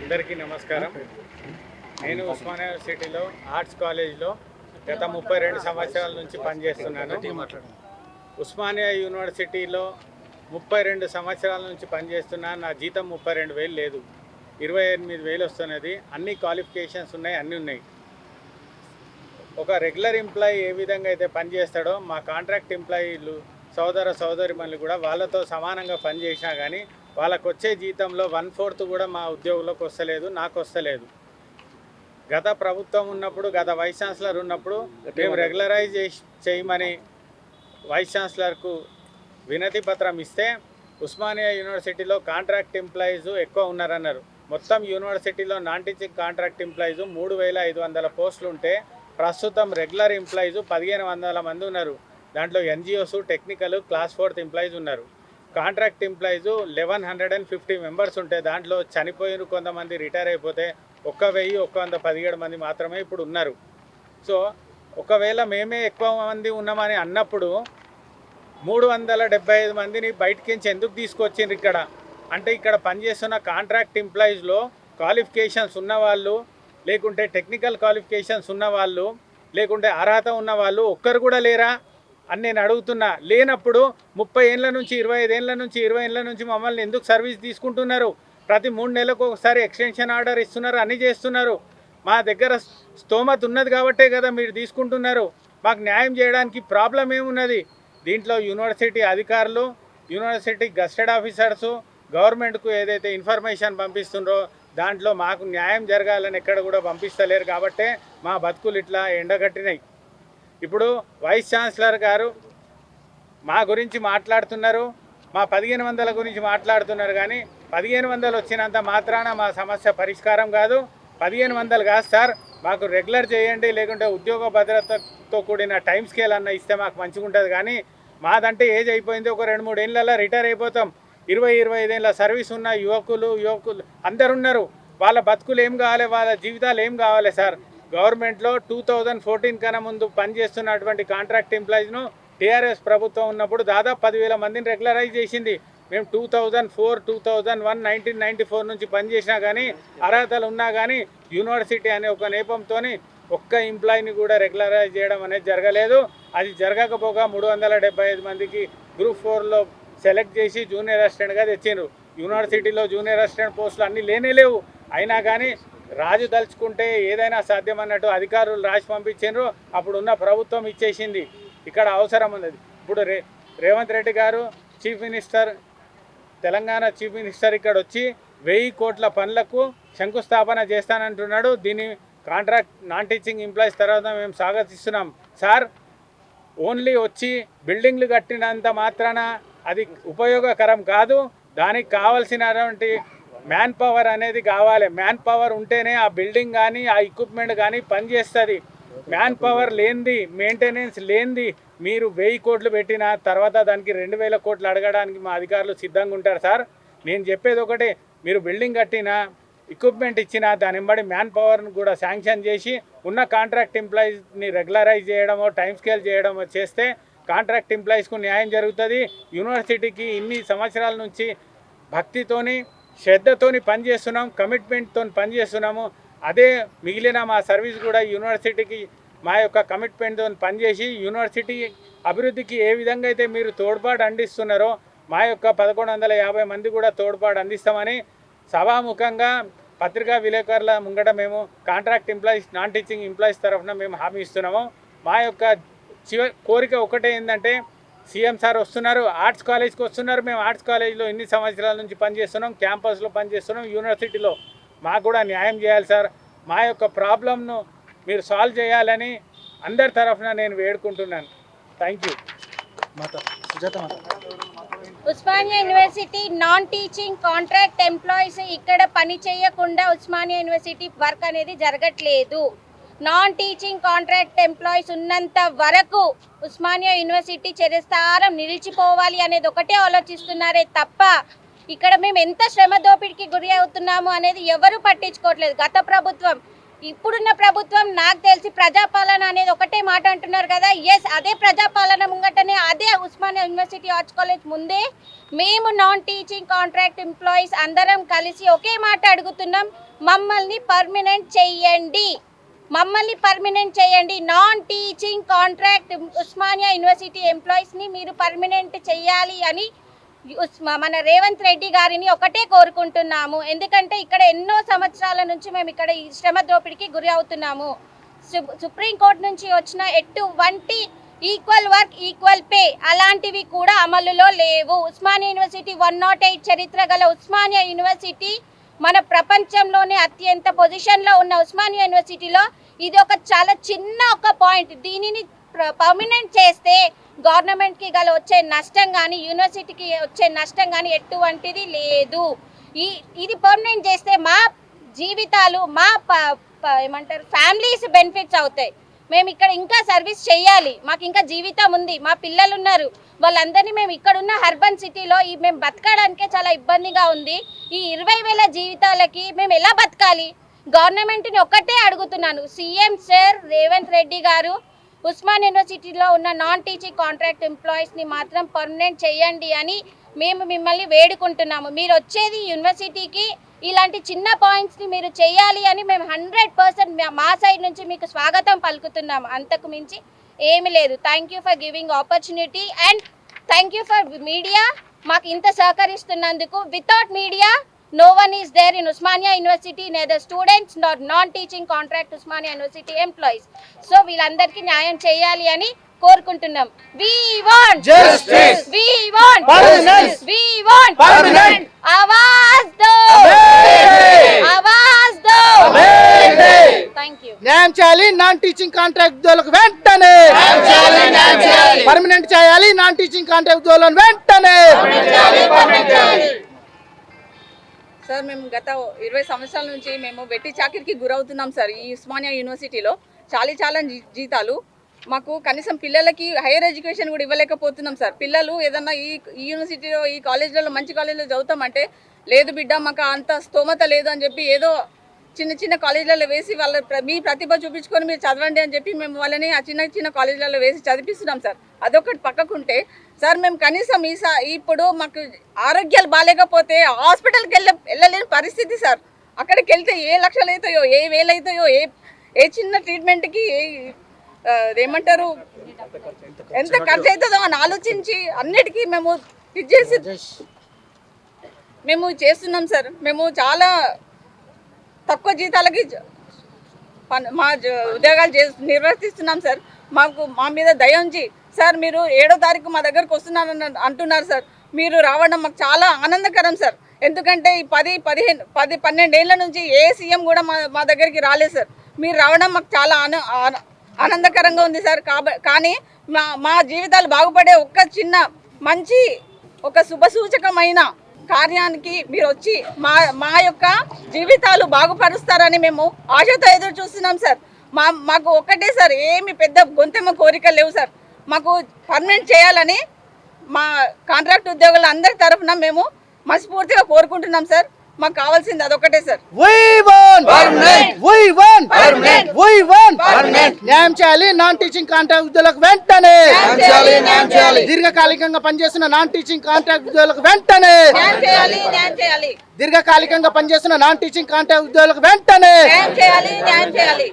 అందరికీ నమస్కారం. నేను ఉస్మానియా యూనివర్సిటీలో ఆర్ట్స్ కాలేజ్లో గత 32 సంవత్సరాల నుంచి పనిచేస్తున్నాను. ఉస్మానియా యూనివర్సిటీలో 32 సంవత్సరాల నుంచి పనిచేస్తున్నా. నా జీతం 32,000 లేదు, 28,000 వస్తున్నది. అన్ని క్వాలిఫికేషన్స్ ఉన్నాయి, అన్నీ ఉన్నాయి. ఒక రెగ్యులర్ ఎంప్లాయీ ఏ విధంగా అయితే పనిచేస్తాడో మా కాంట్రాక్ట్ ఎంప్లాయీలు సోదరిమణులు కూడా వాళ్ళతో సమానంగా పనిచేసినా కానీ వాళ్ళకు వచ్చే జీతంలో 1/4 కూడా మా ఉద్యోగులకు వస్తలేదు, నాకు వస్తలేదు. గత ప్రభుత్వం ఉన్నప్పుడు, గత వైస్ ఛాన్సలర్ ఉన్నప్పుడు మేము రెగ్యులరైజ్ చేయమని వైస్ ఛాన్సలర్కు వినతి పత్రం ఇస్తే ఉస్మానియా యూనివర్సిటీలో కాంట్రాక్ట్ ఎంప్లాయీస్ ఎక్కువ ఉన్నారన్నారు. మొత్తం యూనివర్సిటీలో నాన్ టీచింగ్ కాంట్రాక్ట్ ఎంప్లాయీస్ 3,500 పోస్టులు ఉంటే ప్రస్తుతం రెగ్యులర్ ఎంప్లాయీస్ 1,500 మంది ఉన్నారు. దాంట్లో NGOs, technical, class 4th employees ఉన్నారు. కాంట్రాక్ట్ ఎంప్లాయీస్ 1,150 మెంబర్స్ ఉంటే దాంట్లో చనిపోయిన కొంతమంది, రిటైర్ అయిపోతే 1,117 మంది మాత్రమే ఇప్పుడు ఉన్నారు. సో ఒకవేళ మేమే ఎక్కువ మంది ఉన్నామని అన్నప్పుడు 375 మందిని బయటకించి ఎందుకు తీసుకొచ్చిండ్రు ఇక్కడ అంటే, ఇక్కడ పనిచేస్తున్న కాంట్రాక్ట్ ఎంప్లాయీస్లో క్వాలిఫికేషన్స్ ఉన్నవాళ్ళు, లేకుంటే టెక్నికల్ క్వాలిఫికేషన్స్ ఉన్నవాళ్ళు, లేకుంటే అర్హత ఉన్నవాళ్ళు ఒక్కరు కూడా లేరా అని నేను అడుగుతున్నా. లేనప్పుడు 30 ఏళ్ళ నుంచి 25 ఏళ్ళ నుంచి 20 ఏళ్ళ నుంచి మమ్మల్ని ఎందుకు సర్వీస్ తీసుకుంటున్నారు? ప్రతి 3 నెలలకు ఒకసారి ఎక్స్టెన్షన్ ఆర్డర్ ఇస్తున్నారు, అన్నీ చేస్తున్నారు. మా దగ్గర స్తోమత ఉన్నది కాబట్టే కదా మీరు తీసుకుంటున్నారు. మాకు న్యాయం చేయడానికి ప్రాబ్లం ఏమున్నది? దీంట్లో యూనివర్సిటీ అధికారులు, యూనివర్సిటీ గస్టెడ్ ఆఫీసర్సు గవర్నమెంట్కు ఏదైతే ఇన్ఫర్మేషన్ పంపిస్తుండ్రో దాంట్లో మాకు న్యాయం జరగాలని ఎక్కడ కూడా పంపిస్తలేరు. కాబట్టే మా బతుకులు ఇట్లా ఎండగట్టినాయి. ఇప్పుడు వైస్ ఛాన్సలర్ గారు మా గురించి మాట్లాడుతున్నారు, మా 1,500 గురించి మాట్లాడుతున్నారు. కానీ 1,500 వచ్చినంత మాత్రాన మా సమస్య పరిష్కారం కాదు. 1,500 కాదు సార్, మాకు రెగ్యులర్ చేయండి, లేకుంటే ఉద్యోగ భద్రతతో కూడిన టైం స్కేల్ అన్న ఇస్తే మాకు మంచిగా ఉంటుంది. కానీ మాదంటే ఏజ్ అయిపోయింది, ఒక 2-3 ఏళ్ళల్లో రిటైర్ అయిపోతాం. 20-25 ఏళ్ళ సర్వీస్ ఉన్న యువకులు అందరు ఉన్నారు. వాళ్ళ బతుకులు ఏం కావాలి, వాళ్ళ జీవితాలు ఏం కావాలి సార్? గవర్నమెంట్లో 2014 కన్నా ముందు పనిచేస్తున్నటువంటి కాంట్రాక్ట్ ఎంప్లాయీస్ను టీఆర్ఎస్ ప్రభుత్వం ఉన్నప్పుడు దాదాపు 10,000 మందిని రెగ్యులరైజ్ చేసింది. మేము 2004, 2001, 1994 నుంచి పనిచేసినా కానీ అర్హతలు ఉన్నా కానీ యూనివర్సిటీ అనే ఒక నేపంతో ఒక్క ఎంప్లాయీని కూడా రెగ్యులరైజ్ చేయడం అనేది జరగలేదు. అది జరగకపోగా 375 మందికి గ్రూప్ 4లో సెలెక్ట్ చేసి జూనియర్ అసిస్టెంట్గా తెచ్చిండ్రు. యూనివర్సిటీలో జూనియర్ అసిస్టెంట్ పోస్టులు అన్నీ లేవు. అయినా కానీ రాజు దలుచుకుంటే ఏదైనా సాధ్యం అన్నట్టు అధికారులు రాసి పంపించారు. అప్పుడున్న ప్రభుత్వం ఇచ్చేసింది. ఇక్కడ అవసరం ఉన్నది. ఇప్పుడు రేవంత్ రెడ్డి గారు chief minister, Telangana chief minister ఇక్కడ వచ్చి 1000 కోట్ల పనులకు శంకుస్థాపన చేస్తానంటున్నాడు. దీన్ని కాంట్రాక్ట్ నాన్ టీచింగ్ ఎంప్లాయీస్ తర్వాత మేము స్వాగతిస్తున్నాం. సార్, ఓన్లీ వచ్చి బిల్డింగ్లు కట్టినంత మాత్రాన అది ఉపయోగకరం కాదు. దానికి కావాల్సినటువంటి మ్యాన్ పవర్ అనేది కావాలి. మ్యాన్ పవర్ ఉంటేనే ఆ బిల్డింగ్ కానీ ఆ ఎక్విప్మెంట్ కానీ పనిచేస్తుంది. మ్యాన్ పవర్ లేనిది, మెయింటెనెన్స్ లేనిది మీరు 1000 కోట్లు పెట్టిన తర్వాత దానికి 2,000 కోట్లు అడగడానికి మా అధికారులు సిద్ధంగా ఉంటారు. సార్, నేను చెప్పేది ఒకటే, మీరు బిల్డింగ్ కట్టినా, ఎక్విప్మెంట్ ఇచ్చినా దాని వెంబడి మ్యాన్ పవర్ను కూడా శాంక్షన్ చేసి ఉన్న కాంట్రాక్ట్ ఎంప్లాయీస్ని రెగ్యులరైజ్ చేయడమో, టైం స్కేల్ చేయడమో చేస్తే కాంట్రాక్ట్ ఎంప్లాయీస్కు న్యాయం జరుగుతుంది. యూనివర్సిటీకి ఇన్ని సంవత్సరాల నుంచి భక్తితోని, శ్రద్ధతోని పనిచేస్తున్నాం, కమిట్మెంట్తో పనిచేస్తున్నాము. అదే మిగిలిన మా సర్వీస్ కూడా యూనివర్సిటీకి మా యొక్క కమిట్మెంట్తో పనిచేసి యూనివర్సిటీ అభివృద్ధికి ఏ విధంగా అయితే మీరు తోడ్పాటు అందిస్తున్నారో మా యొక్క 1,150 మంది కూడా తోడ్పాటు అందిస్తామని సభాముఖంగా పత్రికా విలేకరుల ముంగట మేము contract employees, non teaching employees తరఫున మేము హామీ ఇస్తున్నాము. మా యొక్క కోరిక ఒకటే ఏంటంటే, సీఎం సార్ వస్తున్నారు, ఆర్ట్స్ కాలేజ్కి వస్తున్నారు. మేము ఆర్ట్స్ కాలేజ్లో ఎన్ని సంవత్సరాల నుంచి పనిచేస్తున్నాం, క్యాంపస్లో పనిచేస్తున్నాం, యూనివర్సిటీలో. మాకు కూడా న్యాయం చేయాలి సార్. మా యొక్క ప్రాబ్లంను మీరు సాల్వ్ చేయాలని అందరి తరఫున నేను వేడుకుంటున్నాను. Thank you. Osmania university non teaching contract employees ఇక్కడ పని చేయకుండా ఉస్మానియా యూనివర్సిటీ వర్క్ అనేది జరగట్లేదు. నాన్ టీచింగ్ కాంట్రాక్ట్ ఎంప్లాయీస్ ఉన్నంత వరకు ఉస్మానియా యూనివర్సిటీ చిరస్థానం నిలిచిపోవాలి అనేది ఒకటే ఆలోచిస్తున్నారే తప్ప ఇక్కడ మేము ఎంత శ్రమ దోపిడికి గురి అవుతున్నాము అనేది ఎవరు పట్టించుకోవట్లేదు. గత ప్రభుత్వం ఇప్పుడున్న ప్రభుత్వం నాకు తెలిసి ప్రజాపాలన అనేది ఒకటే మాట అంటున్నారు కదా. ఎస్, అదే ప్రజాపాలన ముంగటనే అదే ఉస్మానియా యూనివర్సిటీ ఆర్ట్స్ కాలేజ్ ముందే మేము నాన్ టీచింగ్ కాంట్రాక్ట్ ఎంప్లాయీస్ అందరం కలిసి ఒకే మాట అడుగుతున్నాం, మమ్మల్ని పర్మనెంట్ చెయ్యండి, మమ్మల్ని పర్మనెంట్ చేయండి. Non teaching contract Osmania university ఎంప్లాయీస్ని మీరు పర్మనెంట్ చేయాలి అని మన రేవంత్ రెడ్డి గారిని ఒకటే కోరుకుంటున్నాము. ఎందుకంటే ఇక్కడ ఎన్నో సంవత్సరాల నుంచి మేము ఇక్కడ ఈ శ్రమ దోపిడికి గురి అవుతున్నాము. సుప్రీంకోర్టు నుంచి వచ్చిన ఎటువంటి ఈక్వల్ వర్క్ ఈక్వల్ పే అలాంటివి కూడా అమలులో లేవు. ఉస్మానియా యూనివర్సిటీ 108 చరిత్ర గల ఉస్మానియా యూనివర్సిటీ మన ప్రపంచంలోనే అత్యంత పొజిషన్లో ఉన్న ఉస్మానియా యూనివర్సిటీలో ఇది ఒక చాలా చిన్న ఒక పాయింట్. దీనిని పర్మనెంట్ చేస్తే గవర్నమెంట్కి గల వచ్చే నష్టం కానీ యూనివర్సిటీకి వచ్చే నష్టం కానీ ఎటువంటిది లేదు. ఇది పర్మనెంట్ చేస్తే మా జీవితాలు మా ఏమంటారు ఫ్యామిలీస్ బెనిఫిట్స్ అవుతాయి. మేము ఇక్కడ ఇంకా సర్వీస్ చేయాలి, మాకు ఇంకా జీవితం ఉంది, మా పిల్లలు ఉన్నారు, వాళ్ళందరినీ మేము ఇక్కడున్న అర్బన్ సిటీలో మేము బతకడానికే చాలా ఇబ్బందిగా ఉంది. ఈ 20,000 జీవితాలకి మేము ఎలా బతకాలి? గవర్నమెంట్ని ఒక్కటే అడుగుతున్నాను, సీఎం సార్ రేవంత్ రెడ్డి గారు ఉస్మానియా యూనివర్సిటీలో ఉన్న నాన్ టీచింగ్ కాంట్రాక్ట్ ఎంప్లాయీస్ని మాత్రం పర్మనెంట్ చేయండి అని మేము మిమ్మల్ని వేడుకుంటున్నాము. మీరు వచ్చేది యూనివర్సిటీకి ఇలాంటి చిన్న పాయింట్స్ని మీరు చేయాలి అని మేము 100% మా సైడ్ నుంచి మీకు స్వాగతం పలుకుతున్నాము. అంతకు మించి ఏమీ లేదు. Thank you for giving opportunity and thank you for media మాకు ఇంత సహకరిస్తున్నందుకు. Without media no one is there in Usmania University, neither students nor non-teaching contract Usmania University employees. So వీళ్ళందరికీ న్యాయం చేయాలి అని కోరుకుంటున్నాం. We want justice. We want Permanence. We want Permanent. आवाज दो. आवाज दो. Thank you. న్యాయం చేయాలి నాన్ టీచింగ్ కాంట్రాక్ట్ ఉద్యోగులకు వెంటనే. పర్మనెంట్ చేయాలి నాన్ టీచింగ్ కాంట్రాక్ట్ ఉద్యోగులను వెంటనే. సార్ మేము గత 20 సంవత్సరాల నుంచి మేము వెట్టి చాకిరికి గురవుతున్నాం సార్. ఈ ఉస్మానియా యూనివర్సిటీలో చాలా జీతాలు మాకు కనీసం పిల్లలకి హైయర్ ఎడ్యుకేషన్ కూడా ఇవ్వలేకపోతున్నాం సార్. పిల్లలు ఏదన్నా ఈ యూనివర్సిటీలో ఈ కాలేజీలలో మంచి కాలేజీలో చదువుతామంటే లేదు బిడ్డ మాకు అంత స్తోమత లేదు అని చెప్పి ఏదో చిన్న కాలేజీలలో వేసి వాళ్ళ మీ ప్రతిభ చూపించుకొని మీరు చదవండి అని చెప్పి మేము వాళ్ళని ఆ చిన్న కాలేజీలలో వేసి చదివిస్తున్నాం సార్. అదొకటి పక్కకుంటే సార్ మేము కనీసం ఇప్పుడు మాకు ఆరోగ్యాలు బాగాలేకపోతే హాస్పిటల్కి వెళ్ళలేని పరిస్థితి సార్. అక్కడికి వెళ్తే ఏ లక్షలు అవుతాయో ఏ వేలు అవుతాయో ఏ చిన్న ట్రీట్మెంట్కి ఏమంటారు ఎంత ఖర్చు అవుతుందో అని ఆలోచించి అన్నిటికీ మేము ఇది చేసి మేము చేస్తున్నాం సార్. మేము చాలా తక్కువ జీతాలకి మా ఉద్యోగాలు నిర్వర్తిస్తున్నాం సార్. మా మీద దయ ఉంచి సార్ మీరు 7వ తారీఖు మా దగ్గరకు వస్తున్నారని అంటున్నారు సార్. మీరు రావడం మాకు చాలా ఆనందకరం సార్. ఎందుకంటే ఈ 10-12 ఏళ్ళ నుంచి ఏ సీఎం కూడా మా దగ్గరికి రాలేదు సార్. మీరు రావడం మాకు చాలా ఆనందకరంగా ఉంది సార్. కానీ మా జీవితాలు బాగుపడే ఒక చిన్న మంచి ఒక శుభసూచకమైన కార్యానికి మీరు వచ్చి మా యొక్క జీవితాలు బాగుపరుస్తారని మేము ఆశతో ఎదురు చూస్తున్నాం సార్. మాకు ఒక్కటే సార్, ఏమి పెద్ద గొంతెమ్మ కోరికలు లేవు సార్. మాకు పర్మనెంట్ చేయాలని మా కాంట్రాక్ట్ ఉద్యోగుల అందరి తరఫున మేము మనస్ఫూర్తిగా కోరుకుంటున్నాం సార్. మాకు కావాల్సింది అదొకటే సార్. న్యాయం చేయాలి నాన్ టీచింగ్ కాంట్రాక్ట్ ఉద్యోగులకు వెంటనే. దీర్ఘకాలికంగా పనిచేస్తున్న నాన్ టీచింగ్ కాంట్రాక్ట్ ఉద్యోగులకు వెంటనే. న్యాయం చేయాలి. దీర్ఘకాలికంగా పనిచేస్తున్న నాన్ టీచింగ్ కాంట్రాక్ట్ ఉద్యోగులకు వెంటనే. న్యాయం చేయాలి.